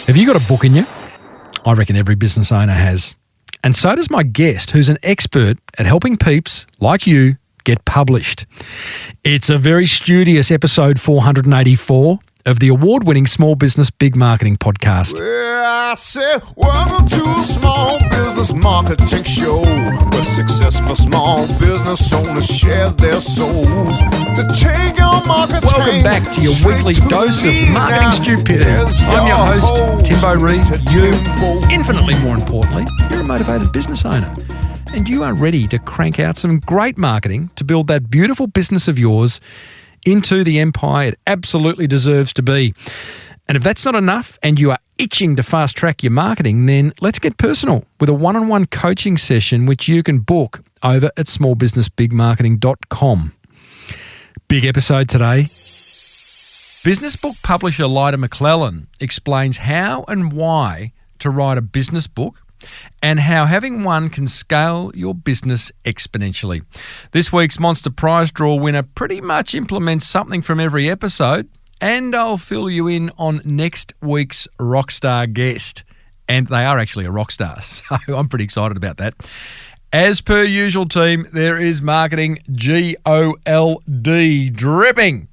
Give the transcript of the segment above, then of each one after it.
Have you got a book in you? I reckon every business owner has. And so does my guest, who's an expert at helping peeps like you get published. It's a very studious episode 484 of the award-winning Small Business Big Marketing podcast. Well, I said, welcome to a small business marketing show where successful small business owners share their souls to take your marketing. Welcome back to your weekly dose of marketing stupidity. I'm your host, Timbo Reid. You, infinitely more importantly, you're a motivated business owner. And you are ready to crank out some great marketing to build that beautiful business of yours into the empire it absolutely deserves to be. And if that's not enough and you are itching to fast track your marketing, then let's get personal with a one-on-one coaching session which you can book over at smallbusinessbigmarketing.com. Big episode today. Business book publisher Lyda Mclallen explains how and why to write a business book and how having one can scale your business exponentially. This week's Monster Prize Draw winner pretty much implements something from every episode, and I'll fill you in on next week's rockstar guest. And they are actually a rock star, so I'm pretty excited about that. As per usual, team, there is marketing GOLD dripping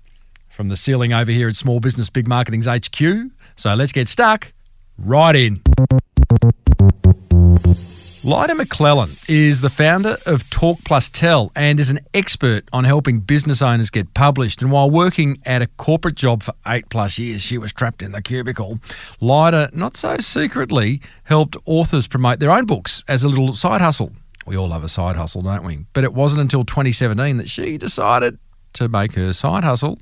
from the ceiling over here at Small Business Big Marketing's HQ. So let's get stuck right in. Lyda Mclallen is the founder of Talk Plus Tell and is an expert on helping business owners get published. And while working at a corporate job for 8+ years, she was trapped in the cubicle. Lyda, not so secretly, helped authors promote their own books as a little side hustle. We all love a side hustle, don't we? But it wasn't until 2017 that she decided to make her side hustle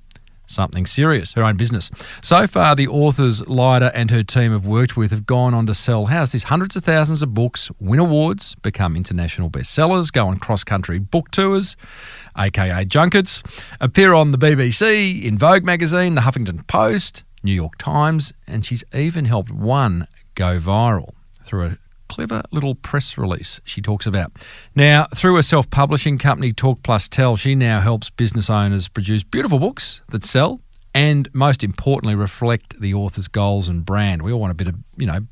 something serious, her own business. So far, the authors Lyda and her team have worked with have gone on to sell, how's this, hundreds of thousands of books, win awards, become international bestsellers, go on cross-country book tours, aka junkets, appear on the BBC, in Vogue magazine, the Huffington Post, New York Times, and she's even helped one go viral through a clever little press release she talks about. Now, through a self-publishing company, Talk Plus Tell, she now helps business owners produce beautiful books that sell and, most importantly, reflect the author's goals and brand. We all want a bit of,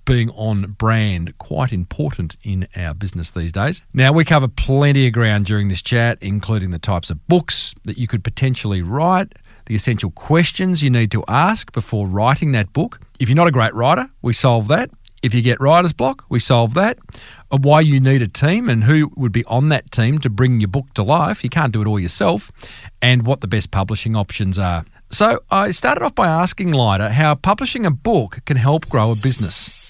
being on brand, quite important in our business these days. Now, we cover plenty of ground during this chat, including the types of books that you could potentially write, the essential questions you need to ask before writing that book. If you're not a great writer, we solve that. If you get writer's block, we solve that. Why you need a team and who would be on that team to bring your book to life. You can't do it all yourself. And what the best publishing options are. So I started off by asking Lyda how publishing a book can help grow a business.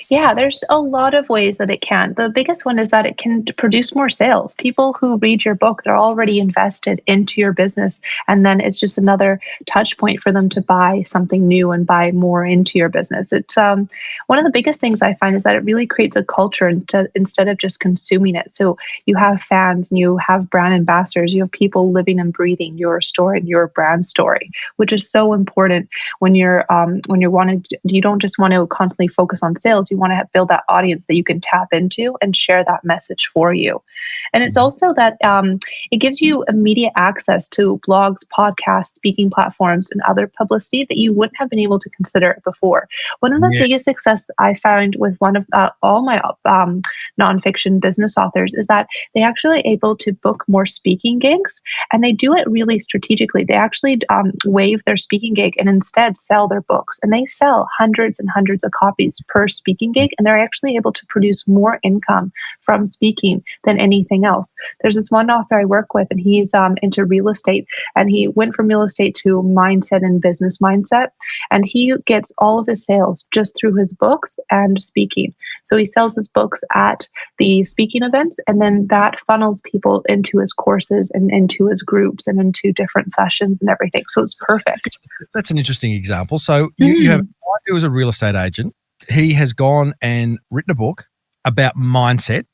Yeah, there's a lot of ways that it can. The biggest one is that it can produce more sales. People who read your book, they're already invested into your business. And then it's just another touch point for them to buy something new and buy more into your business. It's one of the biggest things I find is that it really creates a culture instead of just consuming it. So you have fans and you have brand ambassadors, you have people living and breathing your story and your brand story, which is so important when you don't just want to constantly focus on sales. You want to build that audience that you can tap into and share that message for you. And it's also that it gives you immediate access to blogs, podcasts, speaking platforms, and other publicity that you wouldn't have been able to consider before. One of the biggest success I found with one of all my nonfiction business authors is that they actually able to book more speaking gigs, and they do it really strategically. They actually waive their speaking gig and instead sell their books, and they sell hundreds and hundreds of copies per speaking gig, and they're actually able to produce more income from speaking than anything else. There's this one author I work with, and he's into real estate, and he went from real estate to mindset and business mindset, and he gets all of his sales just through his books and speaking. So he sells his books at the speaking events, and then that funnels people into his courses and into his groups and into different sessions and everything. So it's perfect. That's an interesting example. So you have a guy who is a real estate agent. He has gone and written a book about mindset.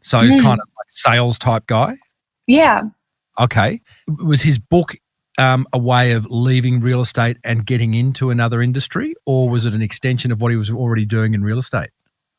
So kind of like sales type guy. Yeah. Okay. Was his book a way of leaving real estate and getting into another industry, or was it an extension of what he was already doing in real estate?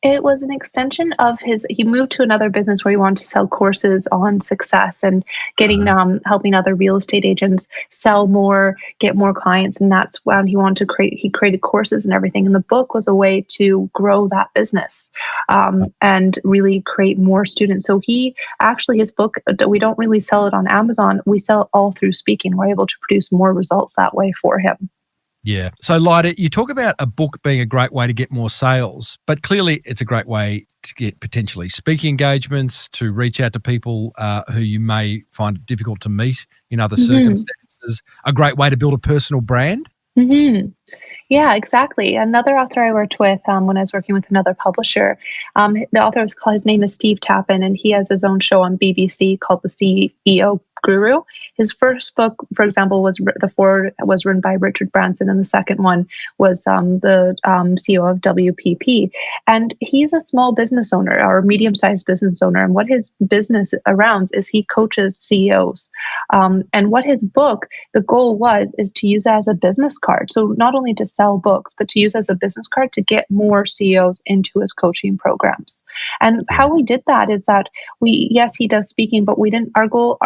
It was an extension of he moved to another business where he wanted to sell courses on success and getting, helping other real estate agents sell more, get more clients. And that's when he created courses and everything. And the book was a way to grow that business, and really create more students. So his book, we don't really sell it on Amazon. We sell it all through speaking. We're able to produce more results that way for him. Yeah. So, Lyda, you talk about a book being a great way to get more sales, but clearly it's a great way to get potentially speaking engagements, to reach out to people who you may find it difficult to meet in other circumstances, a great way to build a personal brand. Mm-hmm. Yeah, exactly. Another author I worked with when I was working with another publisher, the author his name is Steve Tappan, and he has his own show on BBC called The CEO Guru. His first book, for example, was written by Richard Branson, and the second one was the CEO of WPP. And he's a small business owner or medium-sized business owner. And what his business around is he coaches CEOs. And what his book, the goal is to use it as a business card. So not only to sell books, but to use as a business card to get more CEOs into his coaching programs. And how we did that is that he does speaking, but our goal,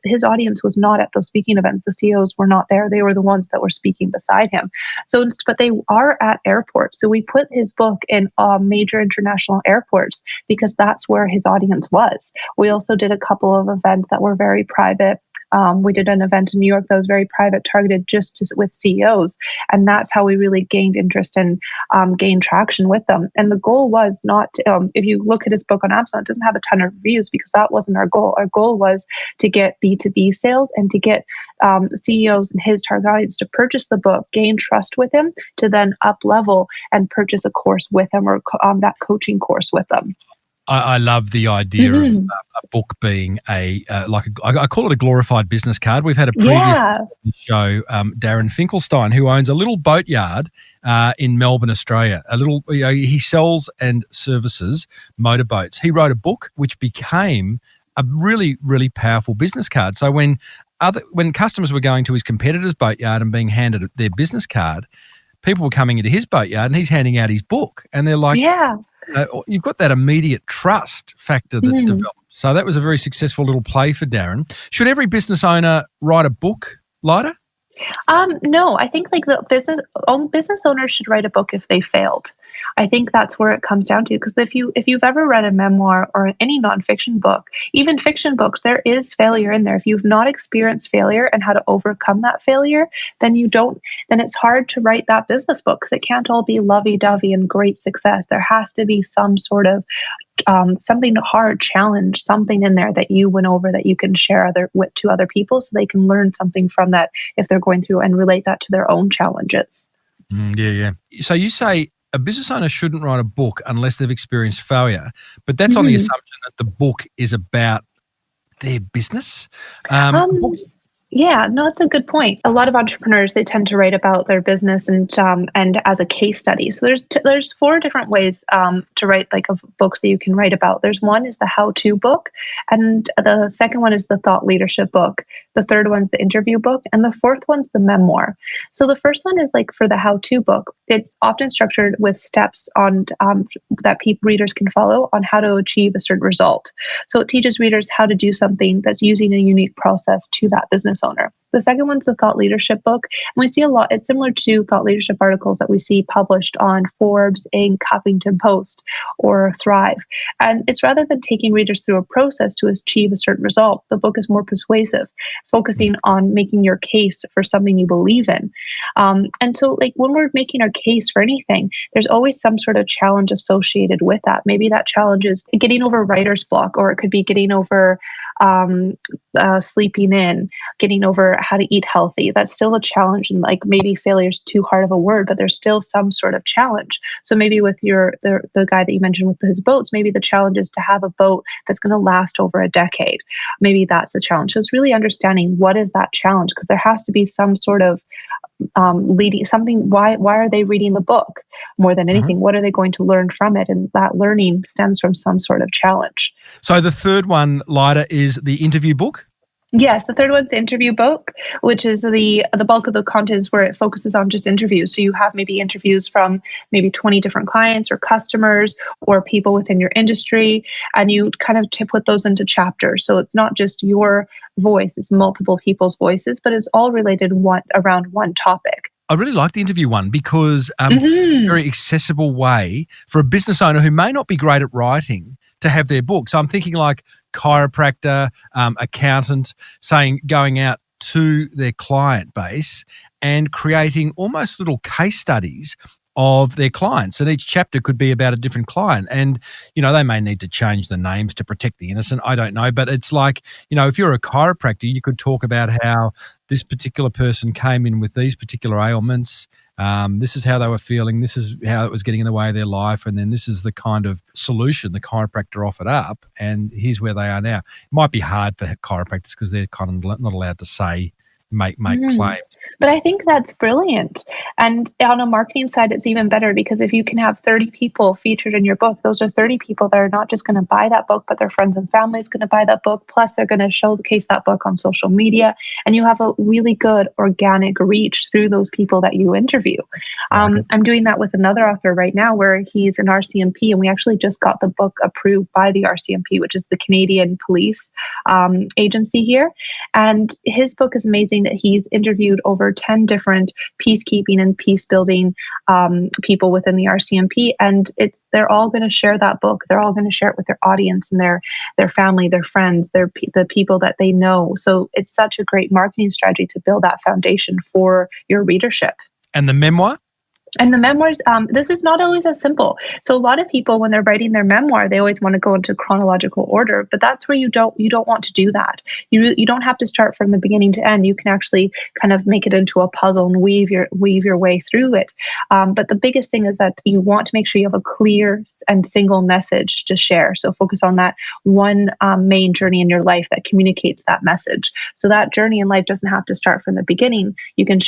his audience was not at those speaking events. The CEOs were not there. They were the ones that were speaking beside him. But they are at airports. So we put his book in major international airports because that's where his audience was. We also did a couple of events that were very private. We did an event in New York that was very private, targeted with CEOs. And that's how we really gained interest and gained traction with them. And the goal was not to, if you look at his book on Amazon, it doesn't have a ton of reviews because that wasn't our goal. Our goal was to get B2B sales and to get CEOs and his target audience to purchase the book, gain trust with him, to then up level and purchase a course with him or that coaching course with them. I love the idea of a book being I call it a glorified business card. We've had a previous show, Darren Finkelstein, who owns a little boatyard in Melbourne, Australia. He sells and services motorboats. He wrote a book which became a really, really powerful business card. So when customers were going to his competitor's boatyard and being handed their business card, people were coming into his boatyard and he's handing out his book, and they're like, you've got that immediate trust factor that develops. So that was a very successful little play for Darren. Should every business owner write a book, Lyda? No, I think the business owners should write a book if they failed. I think that's where it comes down to, because if you've ever read a memoir or any nonfiction book, even fiction books, there is failure in there. If you've not experienced failure and how to overcome that failure, then it's hard to write that business book, because it can't all be lovey-dovey and great success. There has to be some sort of something hard, challenge, something in there that you went over that you can share to other people, so they can learn something from that if they're going through, and relate that to their own challenges. Yeah. So you say a business owner shouldn't write a book unless they've experienced failure, but that's on the assumption that the book is about their business. Yeah, no, that's a good point. A lot of entrepreneurs, they tend to write about their business and as a case study. So there's 4 different ways to write of books that you can write about. There's one is the how-to book, and the second one is the thought leadership book. The third one's the interview book, and the fourth one's the memoir. So the first one is for the how-to book. It's often structured with steps on that readers can follow on how to achieve a certain result. So it teaches readers how to do something that's using a unique process to that business owner. The second one's the thought leadership book. And we see a lot, it's similar to thought leadership articles that we see published on Forbes, Inc., Huffington Post, or Thrive. And it's rather than taking readers through a process to achieve a certain result, the book is more persuasive, focusing on making your case for something you believe in. And so when we're making our case for anything, there's always some sort of challenge associated with that. Maybe that challenge is getting over writer's block, or it could be getting over sleeping in, getting over how to eat healthy. That's still a challenge, and maybe failure is too hard of a word, but there's still some sort of challenge. So maybe with the guy that you mentioned with his boats, maybe the challenge is to have a boat that's going to last over a decade. Maybe that's the challenge. So it's really understanding what is that challenge, because there has to be some sort of leading something. Why are they reading the book more than anything? What are they going to learn from it? And that learning stems from some sort of challenge. So the third one, Lyda, is the interview book. Yes, the third one's the interview book, which is the bulk of the content is where it focuses on just interviews. So you have maybe interviews from maybe 20 different clients or customers or people within your industry, and you kind of to put those into chapters. So it's not just your voice; it's multiple people's voices, but it's all related around one topic. I really like the interview one because very accessible way for a business owner who may not be great at writing to have their book. So I'm thinking like chiropractor, accountant, going out to their client base and creating almost little case studies of their clients. And each chapter could be about a different client. And, they may need to change the names to protect the innocent. I don't know. But it's like, if you're a chiropractor, you could talk about how this particular person came in with these particular ailments. This is how they were feeling. This is how it was getting in the way of their life. And then this is the kind of solution the chiropractor offered up. And here's where they are now. It might be hard for chiropractors because they're kind of not allowed to say, make claims. But I think that's brilliant. And on a marketing side, it's even better because if you can have 30 people featured in your book, those are 30 people that are not just going to buy that book, but their friends and family is going to buy that book. Plus, they're going to showcase that book on social media. And you have a really good organic reach through those people that you interview. I'm doing that with another author right now where he's an RCMP, and we actually just got the book approved by the RCMP, which is the Canadian Police Agency here. And his book is amazing that he's interviewed over 10 different peacekeeping and peace building people within the RCMP, and they're all going to share that book. They're all going to share it with their audience and their family, their friends, the people that they know. So it's such a great marketing strategy to build that foundation for your readership. And the memoir? And the memoirs, this is not always as simple. So a lot of people, when they're writing their memoir, they always want to go into chronological order, but that's where you don't want to do that. You don't have to start from the beginning to end. You can actually kind of make it into a puzzle and weave your way through it. But the biggest thing is that you want to make sure you have a clear and single message to share. So focus on that one main journey in your life that communicates that message. So that journey in life doesn't have to start from the beginning. You can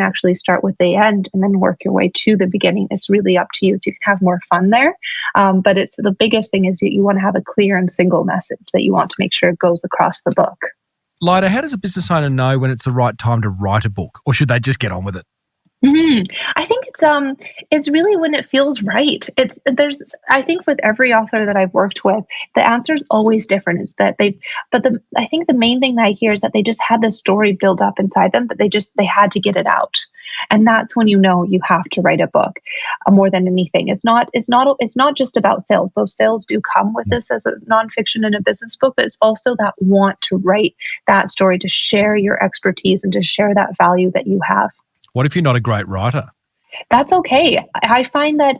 actually start with the end and then work your way to the beginning. It's really up to you. So you can have more fun there. But it's the biggest thing is you want to have a clear and single message that you want to make sure it goes across the book. Lyda, how does a business owner know when it's the right time to write a book, or should they just get on with it? I think it's really when it feels right. I think with every author that I've worked with, the answer is always different. It's that I think the main thing that I hear is that they just had this story built up inside them, but they had to get it out. And that's when you know you have to write a book more than anything. It's not just about sales. Those sales do come with this as a nonfiction and a business book, but it's also that want to write that story, to share your expertise and to share that value that you have. What if you're not a great writer? That's okay. I find that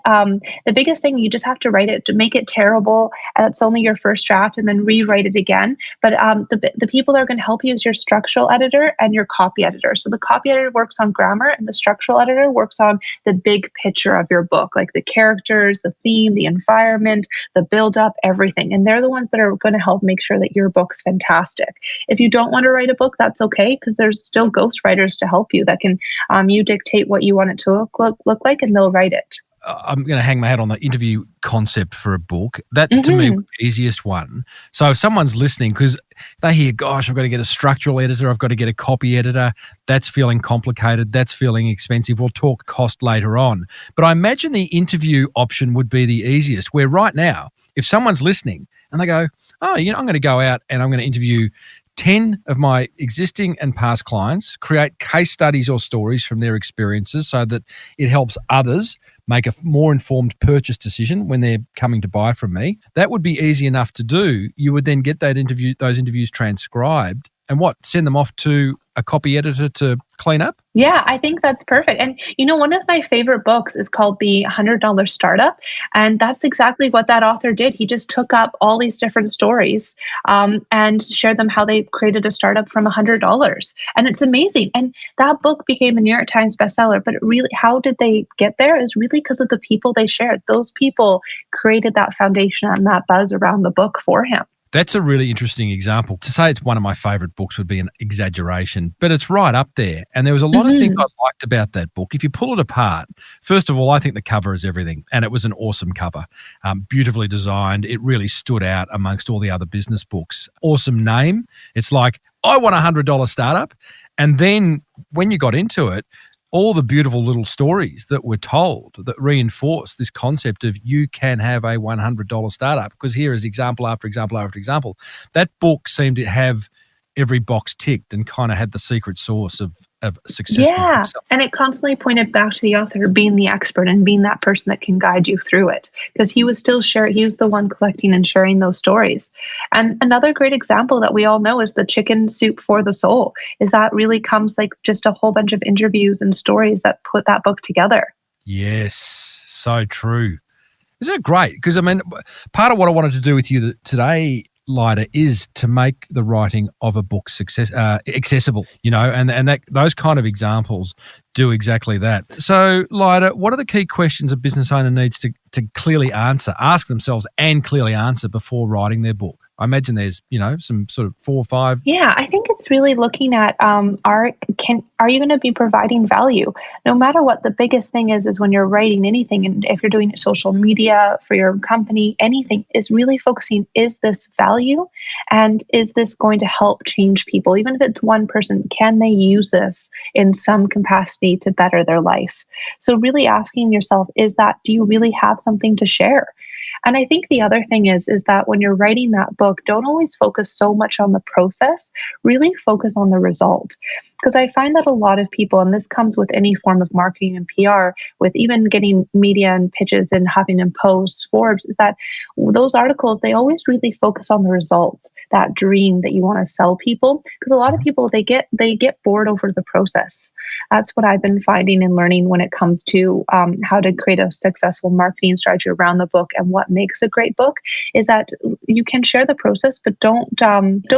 the biggest thing, you just have to write it to make it terrible. It's only your first draft, and then rewrite it again. But the people that are going to help you is your structural editor and your copy editor. So the copy editor works on grammar, and the structural editor works on the big picture of your book, like the characters, the theme, the environment, the build-up, everything. And they're the ones that are going to help make sure that your book's fantastic. If you don't want to write a book, that's okay, because there's still ghostwriters to help you that can you dictate what you want it to look like, and they'll write it. I'm going to hang my hat on the interview concept for a book. That to me was the easiest one. So if someone's listening, because they hear, gosh, I've got to get a structural editor, I've got to get a copy editor, that's feeling complicated, that's feeling expensive. We'll talk cost later on. But I imagine the interview option would be the easiest, where right now, if someone's listening and they go, oh, I'm going to go out and I'm going to interview 10 of my existing and past clients, create case studies or stories from their experiences so that it helps others make a more informed purchase decision when they're coming to buy from me. That would be easy enough to do. You would then get those interviews transcribed and send them off to a copy editor to clean up? Yeah, I think that's perfect. And one of my favorite books is called The $100 Startup. And that's exactly what that author did. He just took up all these different stories and shared them how they created a startup from $100. And it's amazing. And that book became a New York Times bestseller. But really, how did they get there is really because of the people they shared. Those people created that foundation and that buzz around the book for him. That's a really interesting example. To say it's one of my favorite books would be an exaggeration, but it's right up there. And there was a lot of things I liked about that book. If you pull it apart, first of all, I think the cover is everything. And it was an awesome cover, beautifully designed. It really stood out amongst all the other business books. Awesome name. It's like I want $100 startup. And then when you got into it, all the beautiful little stories that were told that reinforce this concept of you can have a $100 startup. Because here is example after example after example. That book seemed to have every box ticked and kind of had the secret sauce of successful Yeah. book And it constantly pointed back to the author being the expert and being that person that can guide you through it. Because he was still sharing, he was the one collecting and sharing those stories. And another great example that we all know is the chicken soup for the soul, is that really comes like just a whole bunch of interviews and stories that put that book together. Yes, so true. Isn't it great? Because, I mean, part of what I wanted to do with you today, Lyda, is to make the writing of a book accessible, you know, and that those kind of examples do exactly that. So, Lyda, what are the key questions a business owner needs to clearly ask themselves and clearly answer before writing their book? I imagine there's, you know, some sort of 4 or 5. Yeah, I think it's really looking at are you going to be providing value? No matter what, the biggest thing is when you're writing anything, and if you're doing social media for your company, anything, is really focusing, is this value? And is this going to help change people? Even if it's one person, can they use this in some capacity to better their life? So really asking yourself, do you really have something to share? And I think the other thing is that when you're writing that book, don't always focus so much on the process, really focus on the result. Because I find that a lot of people, and this comes with any form of marketing and PR, with even getting media and pitches in Huffington Post, Forbes, is that those articles, they always really focus on the results, that dream that you want to sell people. Because a lot of people, they get bored over the process. That's what I've been finding and learning when it comes to how to create a successful marketing strategy around the book. And what makes a great book is that you can share the process, but don't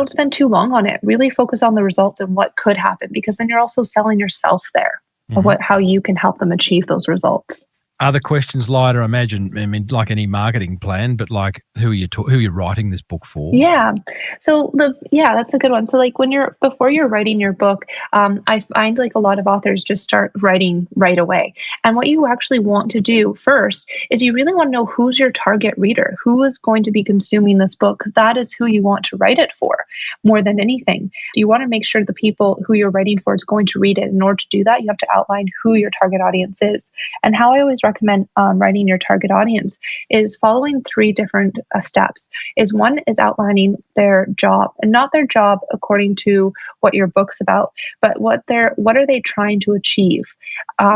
spend too long on it. Really focus on the results and what could happen, because then you're also selling yourself there of how you can help them achieve those results. Other questions, Lyda, I mean, like any marketing plan, but like who are you writing this book for? Yeah. So that's a good one. So like before you're writing your book, I find like a lot of authors just start writing right away. And what you actually want to do first is you really want to know who's your target reader, who is going to be consuming this book, because that is who you want to write it for more than anything. You want to make sure the people who you're writing for is going to read it. In order to do that, you have to outline who your target audience is. And how I always recommend writing your target audience is following 3 different steps. One is outlining their job, and not their job according to what your book's about, but what are they trying to achieve.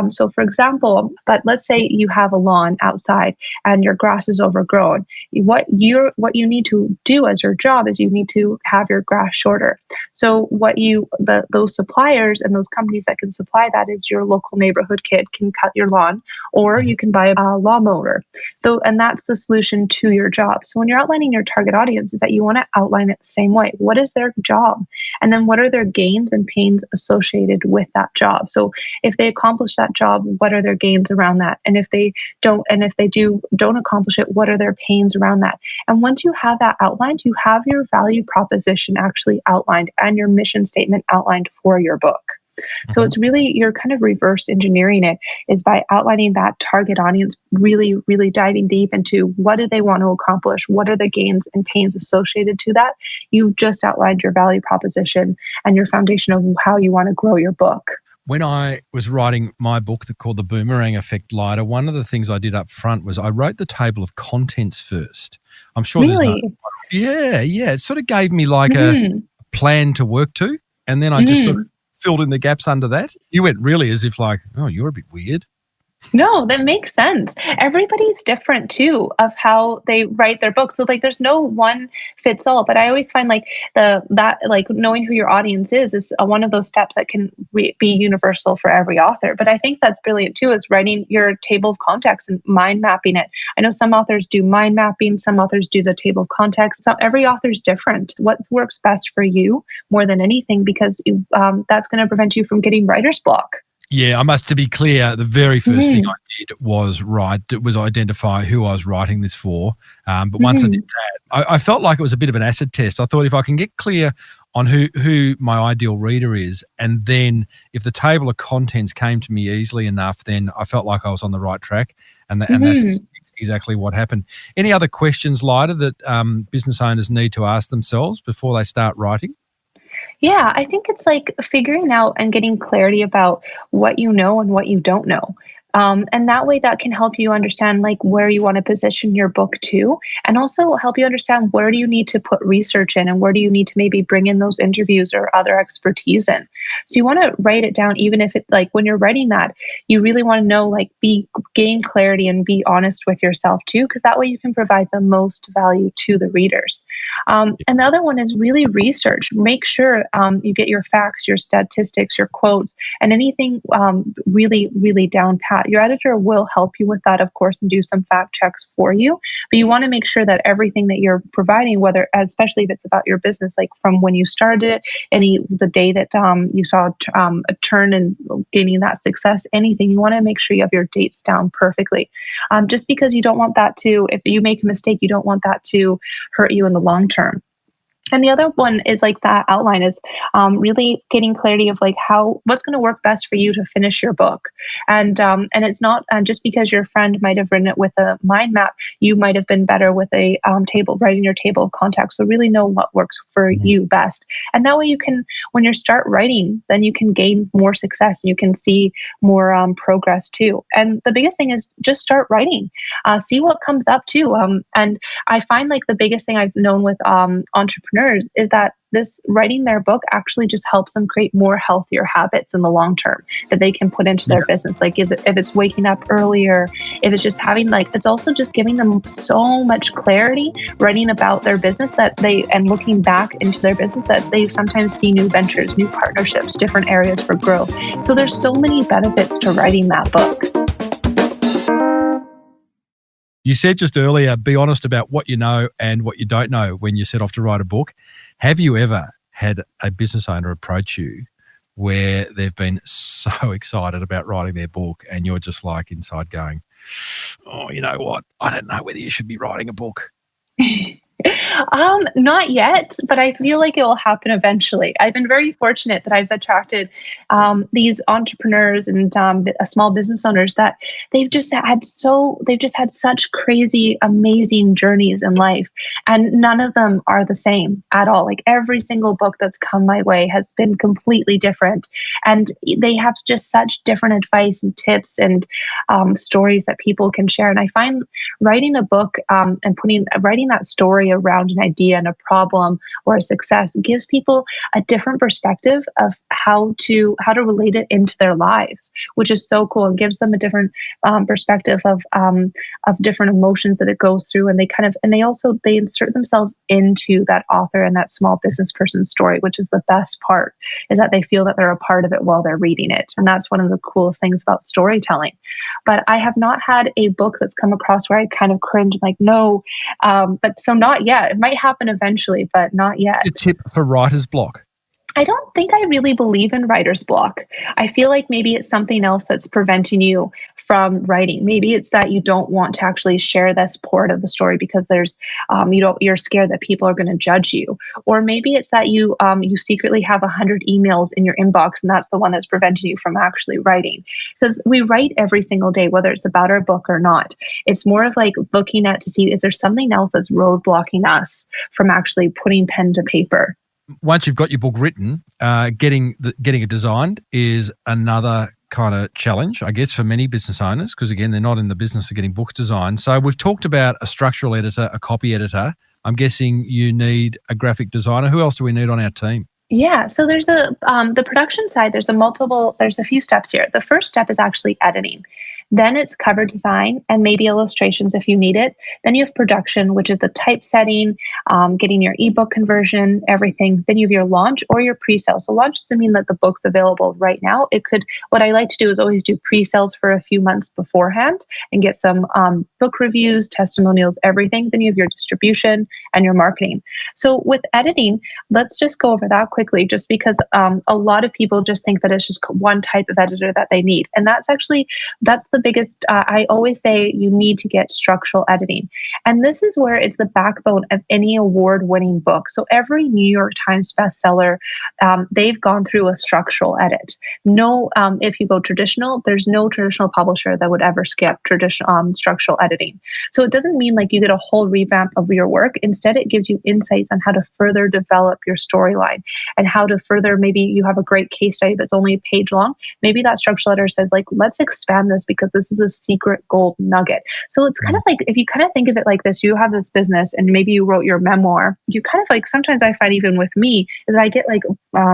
So for example, but let's say you have a lawn outside and your grass is overgrown. What you need to do as your job is you need to have your grass shorter. So those suppliers and those companies that can supply that is your local neighborhood kid can cut your lawn, or you can buy a lawnmower. And that's the solution to your job. So when you're outlining your target audience, is that you want to outline it the same way. What is their job? And then what are their gains and pains associated with that job? So if they accomplish that job, what are their gains around that? And if they don't accomplish it, what are their pains around that? And once you have that outlined, you have your value proposition actually outlined and your mission statement outlined for your book. So it's really, you're kind of reverse engineering it, is by outlining that target audience, really, really diving deep into what do they want to accomplish? What are the gains and pains associated to that? You've just outlined your value proposition and your foundation of how you want to grow your book. When I was writing my book called The Boomerang Effect, Lyda, one of the things I did up front was I wrote the table of contents first. I'm sure Really? Yeah. It sort of gave me like a plan to work to, and then I just sort of filled in the gaps under that. You went really as if like, oh, you're a bit weird. No, that makes sense. Everybody's different too of how they write their books. So like there's no one fits all, but I always find like knowing who your audience is one of those steps that can be universal for every author. But I think that's brilliant too, is writing your table of context and mind mapping it. I know some authors do mind mapping, some authors do the table of context. So every author is different. What works best for you more than anything, because that's going to prevent you from getting writer's block. Yeah, to be clear, the very first thing I did was identify who I was writing this for. But once I did that, I felt like it was a bit of an acid test. I thought if I can get clear on who my ideal reader is, and then if the table of contents came to me easily enough, then I felt like I was on the right track. And that's exactly what happened. Any other questions, Lyda, that business owners need to ask themselves before they start writing? Yeah, I think it's like figuring out and getting clarity about what you know and what you don't know. And that way, that can help you understand like where you want to position your book to, and also help you understand where do you need to put research in, and where do you need to maybe bring in those interviews or other expertise in. So you want to write it down, even if it's like when you're writing that, you really want to know like gain clarity and be honest with yourself too, because that way you can provide the most value to the readers. And the other one is really research. Make sure you get your facts, your statistics, your quotes, and anything really, really down pat. Your editor will help you with that, of course, and do some fact checks for you. But you want to make sure that everything that you're providing, whether, especially if it's about your business, like from when you started it, the day that you saw a turn and gaining that success, anything, you want to make sure you have your dates down perfectly. Just because you don't want that to, if you make a mistake, you don't want that to hurt you in the long term. And the other one is like that outline is really getting clarity of like what's going to work best for you to finish your book. And it's not just because your friend might have written it with a mind map, you might have been better with a writing your table of contacts. So really know what works for you best. And that way you can, when you start writing, then you can gain more success. You can see more progress too. And the biggest thing is just start writing. See what comes up too. And I find like the biggest thing I've known with entrepreneurs is that this writing their book actually just helps them create more healthier habits in the long term that they can put into their business. Like if it's waking up earlier, if it's just having it's also just giving them so much clarity writing about their business and looking back into their business that they sometimes see new ventures, new partnerships, different areas for growth. So there's so many benefits to writing that book. You said just earlier, be honest about what you know and what you don't know when you set off to write a book. Have you ever had a business owner approach you where they've been so excited about writing their book and you're just like inside going, oh, you know what? I don't know whether you should be writing a book. Not yet, but I feel like it will happen eventually. I've been very fortunate that I've attracted these entrepreneurs and small business owners that they've just had such crazy, amazing journeys in life, and none of them are the same at all. Like every single book that's come my way has been completely different, and they have just such different advice and tips and stories that people can share. And I find writing a book and writing that story around an idea and a problem or a success gives people a different perspective of how to relate it into their lives, which is so cool. It gives them a different perspective of different emotions that it goes through, and they insert themselves into that author and that small business person's story, which is the best part, is that they feel that they're a part of it while they're reading it. And that's one of the coolest things about storytelling. But I have not had a book that's come across where I kind of cringe, like, no, but so not yet. It might happen eventually, but not yet. A tip for writer's block. I don't think I really believe in writer's block. I feel like maybe it's something else that's preventing you from writing. Maybe it's that you don't want to actually share this part of the story because there's, you're scared that people are going to judge you. Or maybe it's that you secretly have 100 emails in your inbox, and that's the one that's preventing you from actually writing. Because we write every single day, whether it's about our book or not. It's more of like looking at to see, is there something else that's roadblocking us from actually putting pen to paper? Once you've got your book written, getting it designed is another kind of challenge, I guess, for many business owners, because again, they're not in the business of getting books designed. So we've talked about a structural editor, a copy editor. I'm guessing you need a graphic designer. Who else do we need on our team? Yeah, so there's the production side, there's a few steps here. The first step is actually editing. Then it's cover design and maybe illustrations if you need it. Then you have production, which is the typesetting, getting your ebook conversion, everything. Then you have your launch or your pre-sale. So launch doesn't mean that the book's available right now. What I like to do is always do pre-sales for a few months beforehand and get some book reviews, testimonials, everything. Then you have your distribution and your marketing. So with editing, let's just go over that quickly, just because a lot of people just think that it's just one type of editor that they need. And that's the biggest, I always say you need to get structural editing. And this is where it's the backbone of any award-winning book. So every New York Times bestseller, they've gone through a structural edit. No, if you go traditional, there's no traditional publisher that would ever skip traditional structural editing. So it doesn't mean like you get a whole revamp of your work. Instead, it gives you insights on how to further develop your storyline and how to further, maybe you have a great case study that's only a page long. Maybe that structural editor says like, let's expand this because this is a secret gold nugget. So it's kind of like, if you kind of think of it like this, you have this business and maybe you wrote your memoir, you kind of like, sometimes I find even with me is that I get like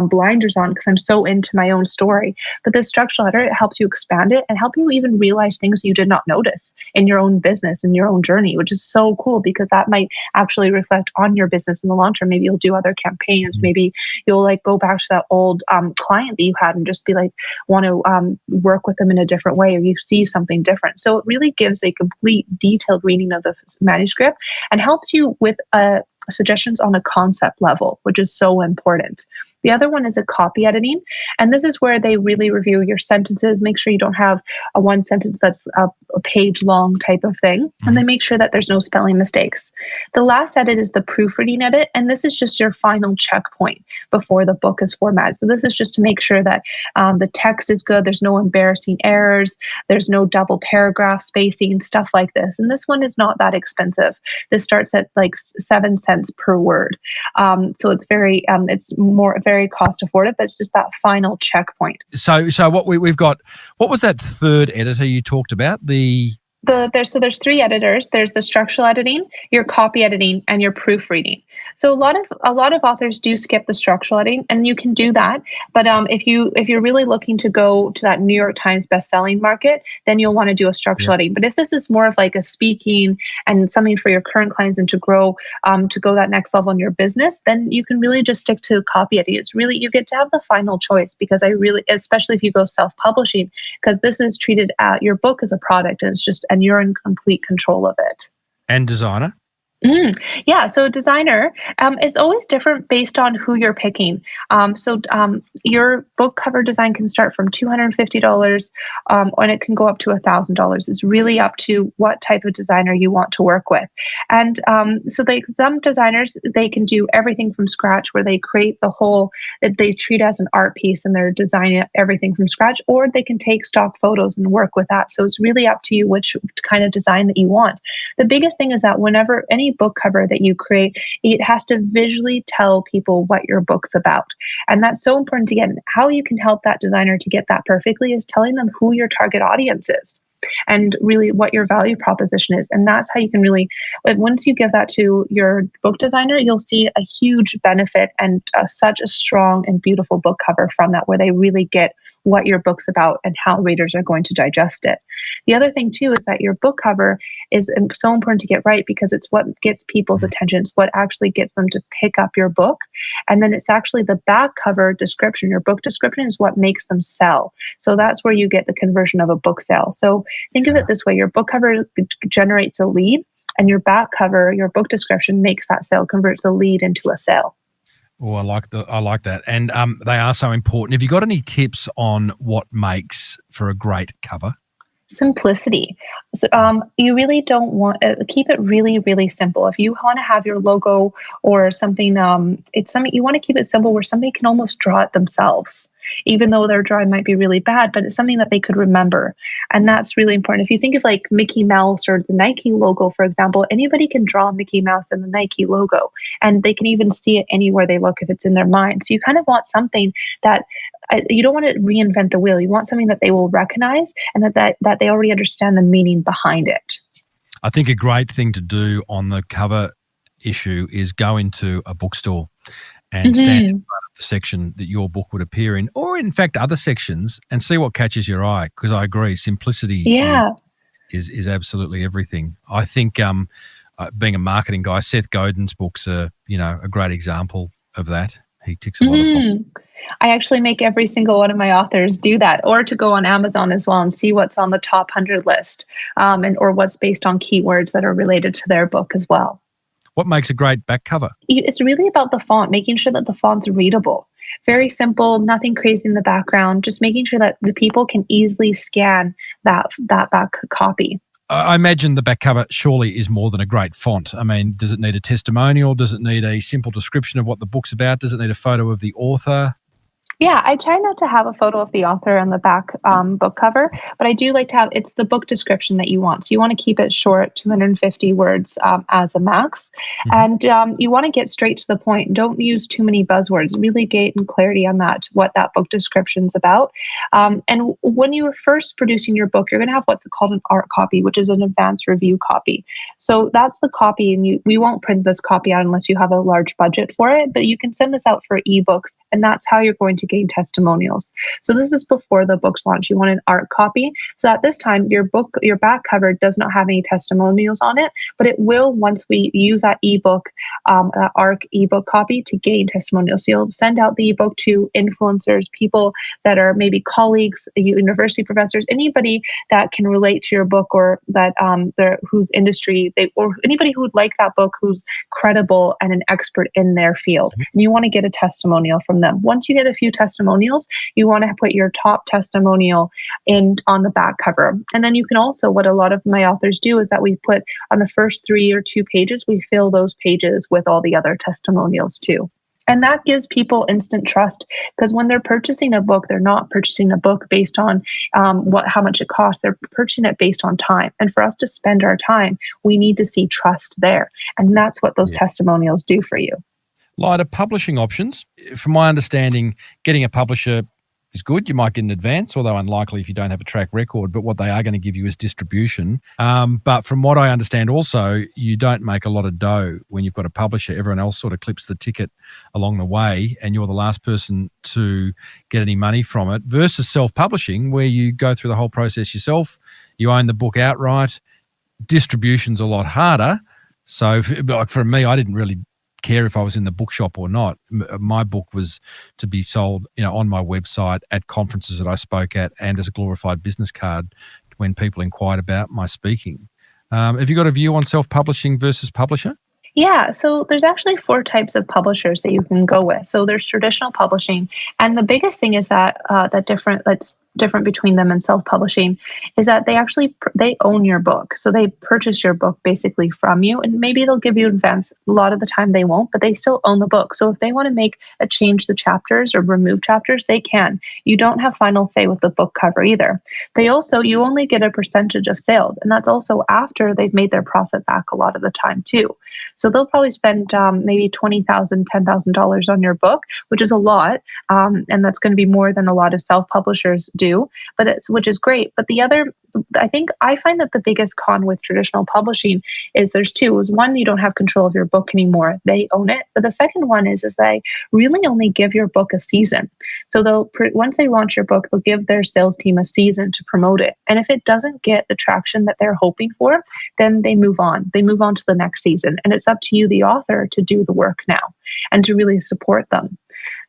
blinders on because I'm so into my own story. But this structural editor, it helps you expand it and help you even realize things you did not notice in your own business and your own journey, which is so cool because that might actually reflect on your business in the long term. Maybe you'll do other campaigns. Maybe you'll like go back to that old client that you had and just be like, want to work with them in a different way, or you see something different. So it really gives a complete detailed reading of the manuscript and helps you with suggestions on a concept level, which is so important. The other one is a copy editing. And this is where they really review your sentences, make sure you don't have a one sentence that's a page long type of thing. And they make sure that there's no spelling mistakes. The last edit is the proofreading edit. And this is just your final checkpoint before the book is formatted. So this is just to make sure that the text is good. There's no embarrassing errors. There's no double paragraph spacing, stuff like this. And this one is not that expensive. This starts at like 7 cents per word. So it's very cost affordable, but it's just that final checkpoint. So what we've got, what was that third editor you talked about? There's 3 editors. There's the structural editing, your copy editing, and your proofreading. So a lot of authors do skip the structural editing, and you can do that. But if you're really looking to go to that New York Times bestselling market, then you'll want to do a structural editing. But if this is more of like a speaking and something for your current clients and to grow to go that next level in your business, then you can really just stick to copy editing. It's really, you get to have the final choice because especially if you go self-publishing, because this is treated your book as a product and you're in complete control of it. And designer? Yeah, so designer, it's always different based on who you're picking. Your book cover design can start from $250 and it can go up to $1,000. It's really up to what type of designer you want to work with. And some designers, they can do everything from scratch where they create the whole, they treat it as an art piece and they're designing everything from scratch, or they can take stock photos and work with that. So it's really up to you which kind of design that you want. The biggest thing is that whenever any book cover that you create, it has to visually tell people what your book's about. And that's so important to get. How you can help that designer to get that perfectly is telling them who your target audience is and really what your value proposition is. And that's how you can really, once you give that to your book designer, you'll see a huge benefit and such a strong and beautiful book cover from that, where they really get what your book's about and how readers are going to digest it. The other thing too is that your book cover is so important to get right because it's what gets people's attention. It's what actually gets them to pick up your book. And then it's actually the back cover description. Your book description is what makes them sell. So that's where you get the conversion of a book sale. So think of it this way. Your book cover generates a lead and your back cover, your book description makes that sale, converts the lead into a sale. Oh, I like that. And they are so important. Have you got any tips on what makes for a great cover? Simplicity. So, you really don't want keep it really, really simple. If you want to have your logo or something, it's something you want to keep it simple where somebody can almost draw it themselves, even though their drawing might be really bad, but it's something that they could remember. And that's really important. If you think of like Mickey Mouse or the Nike logo, for example, anybody can draw Mickey Mouse and the Nike logo, and they can even see it anywhere they look if it's in their mind. So you kind of want something that you don't want to reinvent the wheel. You want something that they will recognize and that they already understand the meaning behind it. I think a great thing to do on the cover issue is go into a bookstore and stand in front of the section that your book would appear in, or in fact other sections, and see what catches your eye. Because I agree, simplicity is absolutely everything. I think being a marketing guy, Seth Godin's books are a great example of that. He ticks a lot of boxes. I actually make every single one of my authors do that, or to go on Amazon as well and see what's on the top 100 list, or what's based on keywords that are related to their book as well. What makes a great back cover? It's really about the font, making sure that the font's readable. Very simple, nothing crazy in the background, just making sure that the people can easily scan that back copy. I imagine the back cover surely is more than a great font. I mean, does it need a testimonial? Does it need a simple description of what the book's about? Does it need a photo of the author? Yeah, I try not to have a photo of the author on the back book cover, but I do like to have, it's the book description that you want. So you want to keep it short, 250 words as a max. And you want to get straight to the point. Don't use too many buzzwords. Really gain clarity on what that book description is about. And when you are first producing your book, you're going to have what's called an art copy, which is an advanced review copy. So that's the copy, and we won't print this copy out unless you have a large budget for it, but you can send this out for ebooks, and that's how you're going to gain testimonials. So this is before the book's launch. You want an art copy. So at this time, your back cover does not have any testimonials on it, but it will once we use that ebook, that ARC ebook copy to gain testimonials. So you'll send out the ebook to influencers, people that are maybe colleagues, university professors, anybody that can relate to your book or that whose industry or anybody who would like that book, who's credible and an expert in their field. And you want to get a testimonial from them. Once you get a few testimonials, you want to put your top testimonial on the back cover. And then you can also, what a lot of my authors do is that we put on the first 3 or 2 pages, we fill those pages with all the other testimonials too. And that gives people instant trust, because when they're purchasing a book, they're not purchasing a book based on how much it costs. They're purchasing it based on time. And for us to spend our time, we need to see trust there. And that's what those testimonials do for you. Lyda, publishing options. From my understanding, getting a publisher is good. You might get an advance, although unlikely if you don't have a track record, but what they are going to give you is distribution. But from what I understand also, you don't make a lot of dough when you've got a publisher. Everyone else sort of clips the ticket along the way, and you're the last person to get any money from it, versus self-publishing, where you go through the whole process yourself, you own the book outright. Distribution's a lot harder. So for me, I didn't really care if I was in the bookshop or not. My book was to be sold, on my website, at conferences that I spoke at, and as a glorified business card when people inquired about my speaking. Have you got a view on self-publishing versus publisher? Yeah, so there's actually 4 types of publishers that you can go with. So there's traditional publishing, and the biggest thing is that's different between them and self-publishing is that they own your book. So they purchase your book basically from you, and maybe they'll give you advance. A lot of the time they won't, but they still own the book. So if they want to change the chapters or remove chapters, they can. You don't have final say with the book cover either. You only get a percentage of sales, and that's also after they've made their profit back a lot of the time too. So they'll probably spend maybe $20,000, $10,000 on your book, which is a lot, and that's going to be more than a lot of self-publishers do. Which is great. But I find that the biggest con with traditional publishing is there's 2. One, you don't have control of your book anymore. They own it. But the second one is they really only give your book a season. So once they launch your book, they'll give their sales team a season to promote it. And if it doesn't get the traction that they're hoping for, then they move on. They move on to the next season. And it's up to you, the author, to do the work now and to really support them.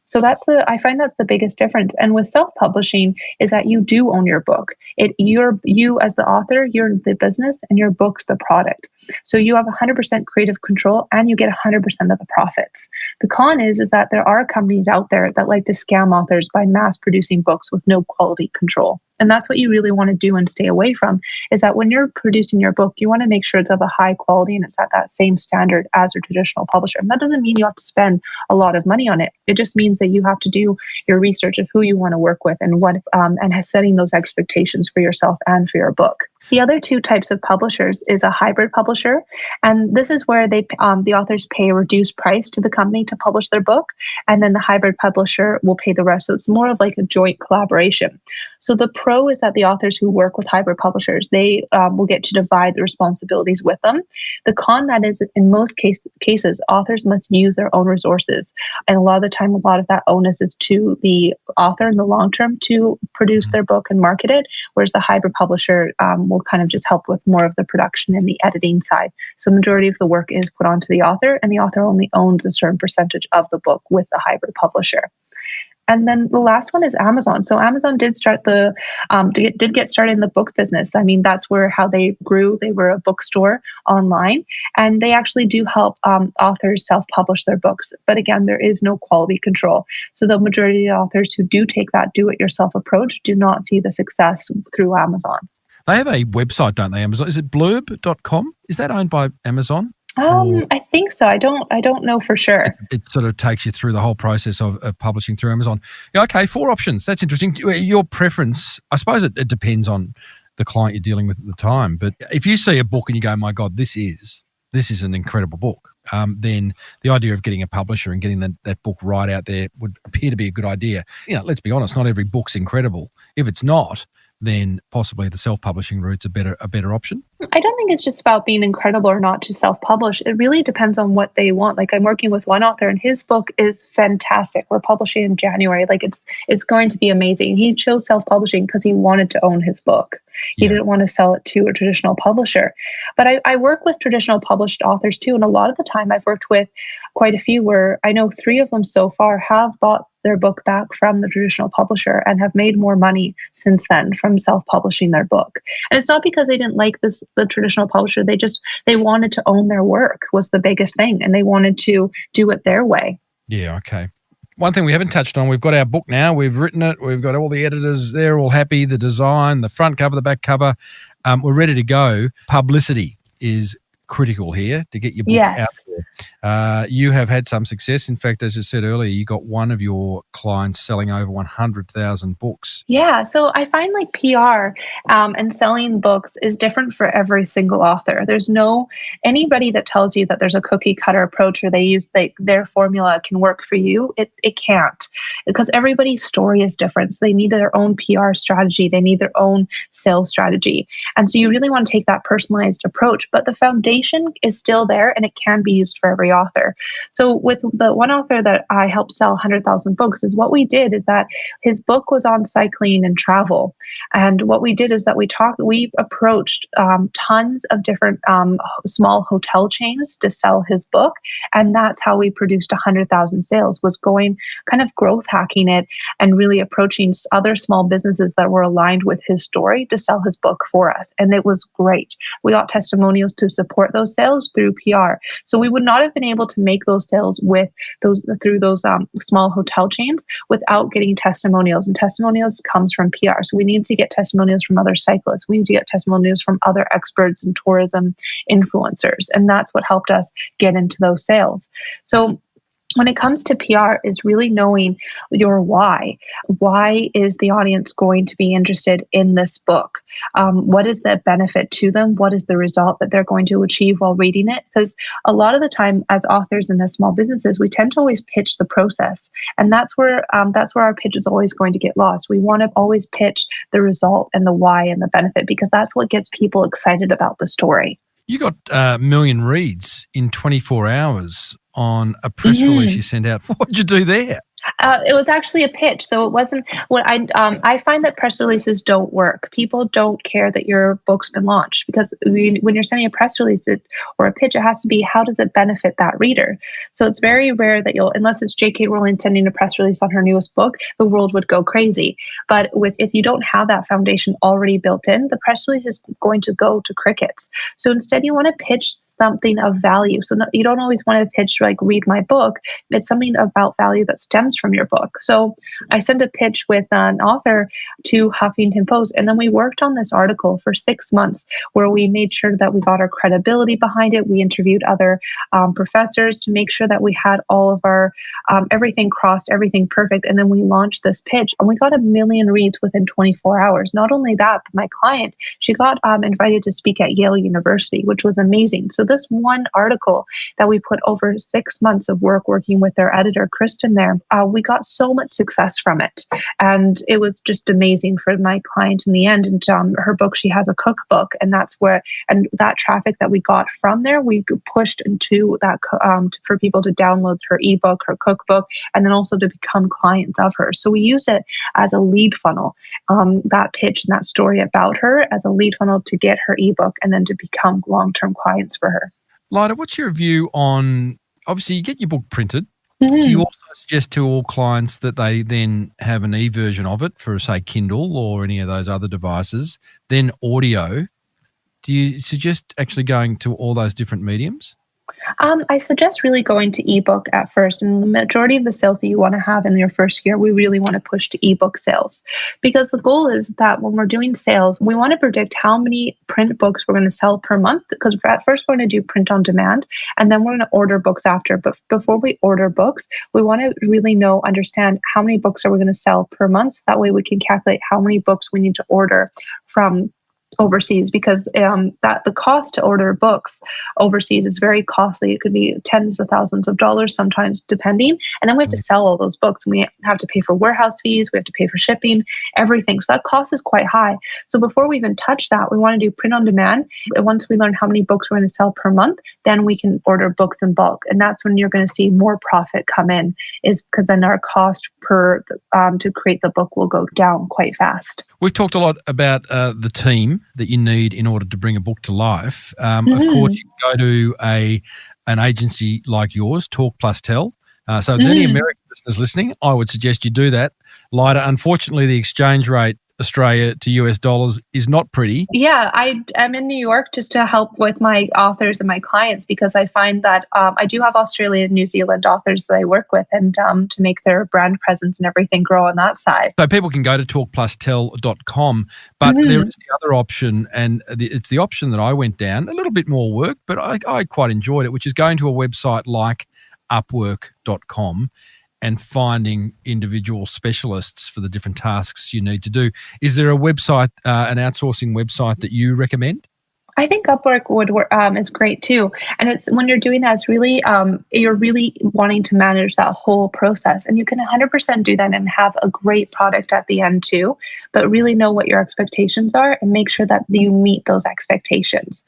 So I find that's the biggest difference. And with self-publishing is that you do own your book. You as the author, you're the business, and your book's the product. So you have 100% creative control, and you get 100% of the profits. The con is that there are companies out there that like to scam authors by mass producing books with no quality control. And that's what you really want to do and stay away from, is that when you're producing your book, you want to make sure it's of a high quality and it's at that same standard as a traditional publisher. And that doesn't mean you have to spend a lot of money on it. It just means that you have to do your research of who you want to work with and setting those expectations for yourself and for your book. The other 2 types of publishers is a hybrid publisher, and this is where the authors pay a reduced price to the company to publish their book, and then the hybrid publisher will pay the rest. So it's more of like a joint collaboration. So the pro is that the authors who work with hybrid publishers, they will get to divide the responsibilities with them. The con that is, in most cases, authors must use their own resources, and a lot of the time, a lot of that onus is to the author in the long term to produce their book and market it, whereas the hybrid publisher will kind of just help with more of the production and the editing side. So majority of the work is put onto the author, and the author only owns a certain percentage of the book with the hybrid publisher. And then the last one is Amazon. So Amazon did start did get started in the book business. I mean, that's where how they grew. They were a bookstore online, and they actually do help authors self-publish their books. But again, there is no quality control. So the majority of authors who do take that do-it-yourself approach do not see the success through Amazon. They have a website, don't they, Amazon? Is it blurb.com? Is that owned by Amazon? I think so. I don't know for sure. It sort of takes you through the whole process of publishing through Amazon. Yeah, okay, 4 options. That's interesting. Your preference, I suppose it depends on the client you're dealing with at the time. But if you see a book and you go, my God, this is an incredible book, then the idea of getting a publisher and getting that book right out there would appear to be a good idea. Let's be honest, not every book's incredible. If it's not, then possibly the self-publishing route's a better option. I don't think it's just about being incredible or not to self-publish. It really depends on what they want. Like, I'm working with one author and his book is fantastic. We're publishing in January. Like, it's going to be amazing. He chose self-publishing because he wanted to own his book. He didn't want to sell it to a traditional publisher. But I work with traditional published authors too. And a lot of the time I've worked with quite a few where I know 3 of them so far have bought their book back from the traditional publisher and have made more money since then from self-publishing their book. And it's not because they didn't like the traditional publisher. They wanted to own their work was the biggest thing. And they wanted to do it their way. Yeah, okay. One thing we haven't touched on, we've got our book now, we've written it, we've got all the editors, they're all happy, the design, the front cover, the back cover, we're ready to go. Publicity is critical here to get your book out there. You have had some success. In fact, as I said earlier, you got one of your clients selling over 100,000 books. Yeah, so I find like PR and selling books is different for every single author. There's anybody that tells you that there's a cookie cutter approach or they use their formula can work for you. It can't, because everybody's story is different. So they need their own PR strategy. They need their own sales strategy. And so you really want to take that personalized approach, but the foundation is still there and it can be used for every author. So with the one author that I helped sell 100,000 books is what we did is that his book was on cycling and travel. And what we did is that we approached tons of different small hotel chains to sell his book. And that's how we produced 100,000 sales, was going kind of growth hacking it and really approaching other small businesses that were aligned with his story to sell his book for us. And it was great. We got testimonials to support those sales through PR. So we would not have been able to make those sales through those small hotel chains without getting testimonials. And testimonials comes from PR. So we need to get testimonials from other cyclists. We need to get testimonials from other experts and tourism influencers. And that's what helped us get into those sales. So when it comes to PR, is really knowing your why. Why is the audience going to be interested in this book? What is the benefit to them? What is the result that they're going to achieve while reading it? Because a lot of the time, as authors and as small businesses, we tend to always pitch the process, and that's where our pitch is always going to get lost. We want to always pitch the result and the why and the benefit, because that's what gets people excited about the story. You got a million reads in 24 hours on a press release you sent out. What did you do there? It was actually a pitch. So it wasn't what I find that press releases don't work. People don't care that your book's been launched, because when you're sending a press release or a pitch, it has to be, how does it benefit that reader? So it's very rare that unless it's J.K. Rowling sending a press release on her newest book, the world would go crazy. But if you don't have that foundation already built in, the press release is going to go to crickets. So instead, you want to pitch something of value. So you don't always want to pitch like, read my book. It's something about value that stems from your book. So I sent a pitch with an author to Huffington Post, and then we worked on this article for 6 months, where we made sure that we got our credibility behind it. We interviewed other professors to make sure that we had all of our everything crossed, everything perfect. And then we launched this pitch, and we got 1 million reads within 24 hours. Not only that, but my client, she got invited to speak at Yale University, which was amazing. So this one article that we put over 6 months of work working with their editor, Kristen, there, we got so much success from it. And it was just amazing for my client in the end. And her book, she has a cookbook, and that traffic that we got from there, we pushed into that for people to download her ebook, her cookbook, and then also to become clients of her. So we used it as a lead funnel, that pitch and that story about her as a lead funnel to get her ebook and then to become long-term clients for her. Lyda, what's your view on, obviously you get your book printed, Do you also suggest to all clients that they then have an e-version of it for, say, Kindle or any of those other devices, then audio? Do you suggest actually going to all those different mediums? I suggest really going to ebook at first. And the majority of the sales that you want to have in your first year, we really want to push to ebook sales, because the goal is that when we're doing sales, we want to predict how many print books we're going to sell per month. Because at first we're going to do print on demand, and then we're going to order books after. But before we order books, we want to really understand how many books are we going to sell per month. So that way we can calculate how many books we need to order from overseas, because that the cost to order books overseas is very costly. It could be tens of thousands of dollars sometimes, depending. And then we have to sell all those books, and we have to pay for warehouse fees. We have to pay for shipping, everything. So that cost is quite high. So before we even touch that, we want to do print on demand. Once we learn how many books we're going to sell per month, then we can order books in bulk. And that's when you're going to see more profit come in, is because then our cost per to create the book will go down quite fast. We've talked a lot about the team that you need in order to bring a book to life. Of course, you can go to an agency like yours, Talk Plus Tell. So if there's any American listeners listening, I would suggest you do that. Lyda, unfortunately, the exchange rate Australia to US dollars is not pretty. Yeah, I'm in New York just to help with my authors and my clients, because I find that I do have Australia and New Zealand authors that I work with, and to make their brand presence and everything grow on that side. So people can go to talkplustell.com, but there is the other option, and it's the option that I went down, a little bit more work, but I quite enjoyed it, which is going to a website like upwork.com and finding individual specialists for the different tasks you need to do. Is there a website, an outsourcing website that you recommend? I think Upwork would work, is great too. And it's when you're doing that, it's really, you're really wanting to manage that whole process. And you can 100% do that and have a great product at the end too, but really know what your expectations are and make sure that you meet those expectations.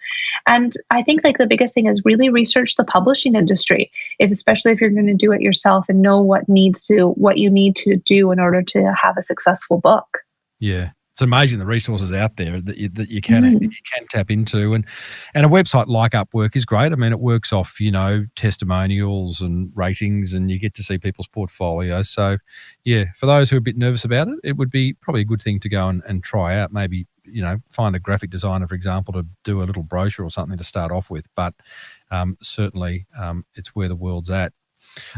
And I think like the biggest thing is really research the publishing industry, especially if you're going to do it yourself, and know what you need to do in order to have a successful book. Yeah. It's amazing the resources out there that you can tap into, and a website like Upwork is great. I mean, it works off testimonials and ratings, and you get to see people's portfolios. So, yeah, for those who are a bit nervous about it, it would be probably a good thing to go and try out. Maybe find a graphic designer, for example, to do a little brochure or something to start off with. But certainly, it's where the world's at.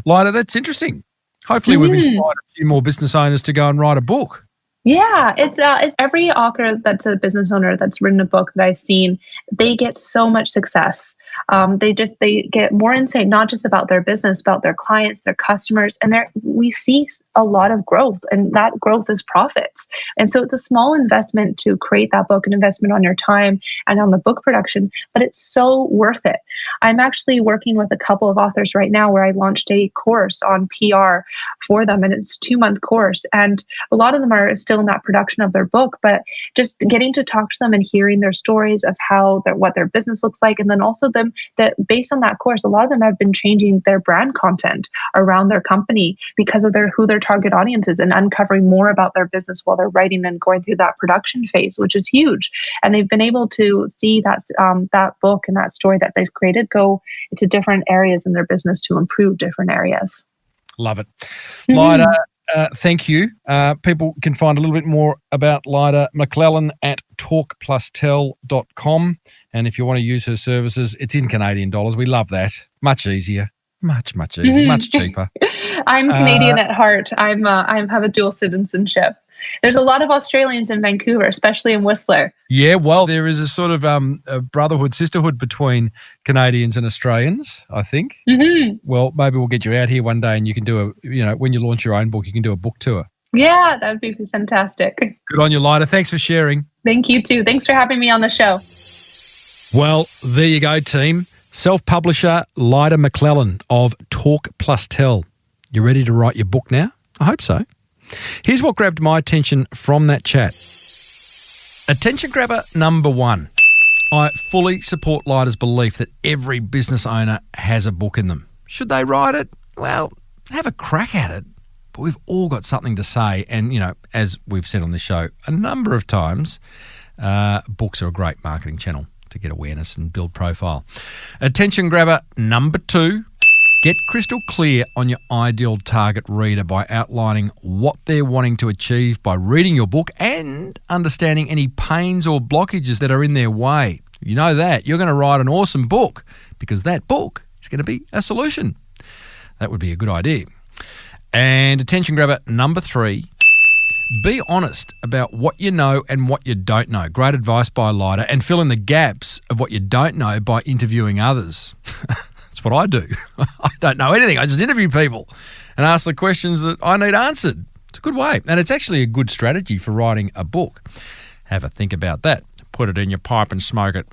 Lyda, that's interesting. Hopefully, we've inspired a few more business owners to go and write a book. Yeah, it's every author that's a business owner that's written a book that I've seen, they get so much success. They get more insight, not just about their business, about their clients, their customers, and we see a lot of growth, and that growth is profits. And so it's a small investment to create that book, an investment on your time and on the book production, but it's so worth it. I'm actually working with a couple of authors right now where I launched a course on PR for them, and it's a 2-month course. And a lot of them are still in that production of their book, but just getting to talk to them and hearing their stories of what their business looks like, and then also that based on that course, a lot of them have been changing their brand content around their company because of who their target audience is, and uncovering more about their business while they're writing and going through that production phase, which is huge. And they've been able to see that book and that story that they've created go into different areas in their business to improve different areas. Love it. Lyda, thank you. People can find a little bit more about Lyda Mclallen at talkplustell.com. And if you want to use her services, it's in Canadian dollars. We love that. Much easier. Much easier. Much cheaper. I'm Canadian at heart. I have a dual citizenship. There's a lot of Australians in Vancouver, especially in Whistler. Yeah, well, there is a sort of a brotherhood, sisterhood between Canadians and Australians, I think. Mm-hmm. Well, maybe we'll get you out here one day, and you can do when you launch your own book, you can do a book tour. Yeah, that would be fantastic. Good on you, Lyda. Thanks for sharing. Thank you too. Thanks for having me on the show. Well, there you go, team. Self-publisher Lyda Mclallen of Talk Plus Tell. You ready to write your book now? I hope so. Here's what grabbed my attention from that chat. Attention grabber number 1. I fully support Lyda's belief that every business owner has a book in them. Should they write it? Well, have a crack at it. But we've all got something to say. And, as we've said on this show a number of times, books are a great marketing channel to get awareness and build profile. Attention grabber number 2. Get crystal clear on your ideal target reader by outlining what they're wanting to achieve by reading your book and understanding any pains or blockages that are in their way. You know that. You're going to write an awesome book because that book is going to be a solution. That would be a good idea. And attention grabber number 3, be honest about what you know and what you don't know. Great advice by Lyda. And fill in the gaps of what you don't know by interviewing others. That's what I do. I don't know anything. I just interview people and ask the questions that I need answered. It's a good way. And it's actually a good strategy for writing a book. Have a think about that. Put it in your pipe and smoke it.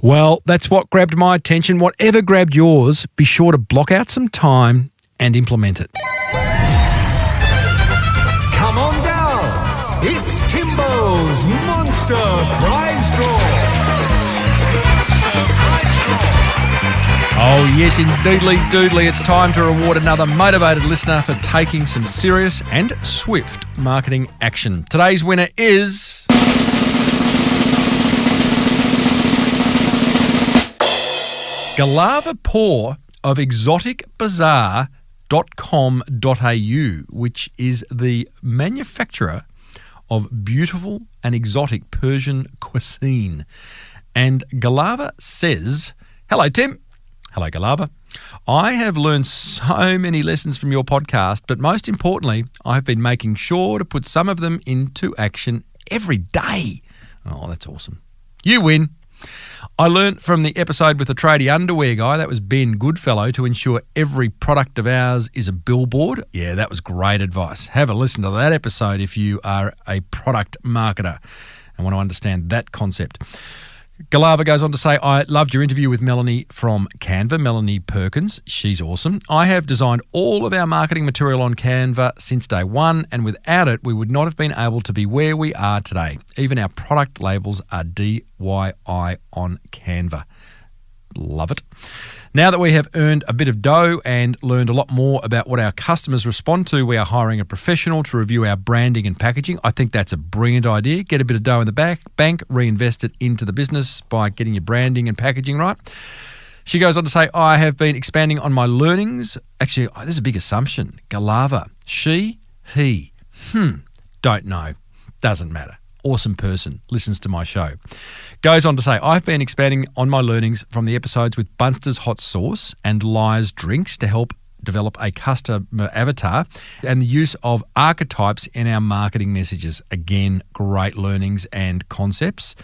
Well, that's what grabbed my attention. Whatever grabbed yours, be sure to block out some time and implement it. Come on down. It's Timbo's Monster Prize Draw. Oh, yes, indeedly, doodly. It's time to reward another motivated listener for taking some serious and swift marketing action. Today's winner is Galava Paw of exoticbazaar.com.au, which is the manufacturer of beautiful and exotic Persian cuisine. And Galava says, "Hello, Tim." Hello, Galava. I have learned so many lessons from your podcast, but most importantly, I have been making sure to put some of them into action every day. Oh, that's awesome. You win. I learnt from the episode with the tradie underwear guy, that was Ben Goodfellow, to ensure every product of ours is a billboard. Yeah, that was great advice. Have a listen to that episode if you are a product marketer and want to understand that concept. Galava goes on to say, I loved your interview with Melanie from Canva, Melanie Perkins. She's awesome. I have designed all of our marketing material on Canva since day one, and without it, we would not have been able to be where we are today. Even our product labels are DIY on Canva. Love it. Now that we have earned a bit of dough and learned a lot more about what our customers respond to, we are hiring a professional to review our branding and packaging. I think that's a brilliant idea. Get a bit of dough in the bank, reinvest it into the business by getting your branding and packaging right. She goes on to say, I have been expanding on my learnings. Actually, this is a big assumption. Galava, she, he, don't know. Doesn't matter. Awesome person, listens to my show. Goes on to say, I've been expanding on my learnings from the episodes with Bunster's Hot Sauce and Lies Drinks to help develop a customer avatar and the use of archetypes in our marketing messages. Again, great learnings and concepts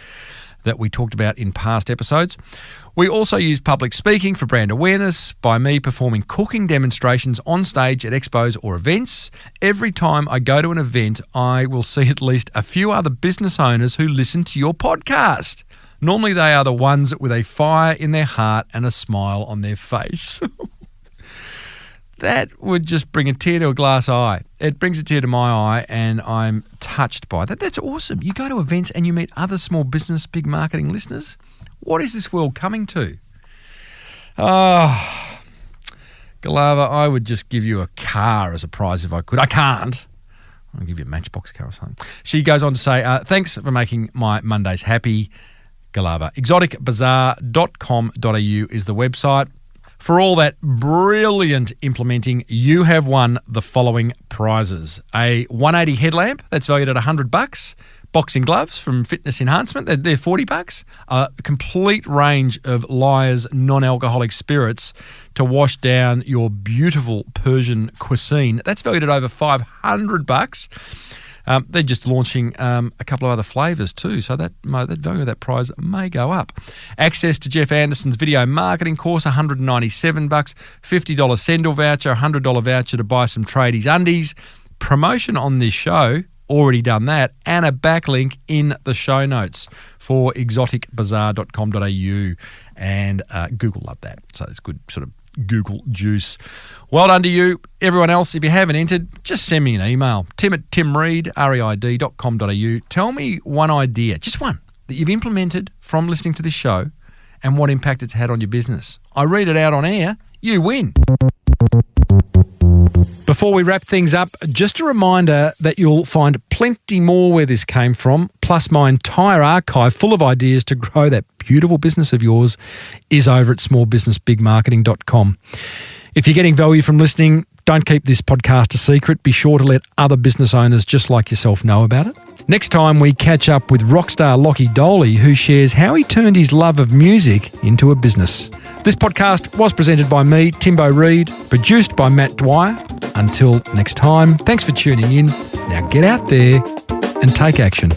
that we talked about in past episodes. We also use public speaking for brand awareness by me performing cooking demonstrations on stage at expos or events. Every time I go to an event, I will see at least a few other business owners who listen to your podcast. Normally they are the ones with a fire in their heart and a smile on their face. That would just bring a tear to a glass eye. It brings a tear to my eye, and I'm touched by that. That's awesome. You go to events and you meet other small business, big marketing listeners. What is this world coming to? Oh, Galava, I would just give you a car as a prize if I could. I can't. I'll give you a Matchbox car or something. She goes on to say, thanks for making my Mondays happy, Galava. Exoticbazaar.com.au is the website. For all that brilliant implementing, you have won the following prizes. A 180 headlamp that's valued at $100. Boxing gloves from Fitness Enhancement, they're $40. A complete range of Lyre's non-alcoholic spirits to wash down your beautiful Persian cuisine. That's valued at over $500. They're just launching a couple of other flavours too, so that value of that prize may go up. Access to Jeff Anderson's video marketing course, $197, $50 Sendle voucher, $100 voucher to buy some tradies undies. Promotion on this show, already done that, and a backlink in the show notes for exoticbazaar.com.au, and Google loved that, so it's good sort of Google juice. Well done to you. Everyone else, if you haven't entered, just send me an email. tim@timreid.com.au. Tell me one idea, just one, that you've implemented from listening to this show and what impact it's had on your business. I read it out on air. You win. Before we wrap things up, just a reminder that you'll find plenty more where this came from, plus my entire archive full of ideas to grow that beautiful business of yours is over at smallbusinessbigmarketing.com. If you're getting value from listening, don't keep this podcast a secret. Be sure to let other business owners just like yourself know about it. Next time, we catch up with rockstar Lockie Doley, who shares how he turned his love of music into a business. This podcast was presented by me, Timbo Reid, produced by Matt Dwyer. Until next time, thanks for tuning in. Now get out there and take action.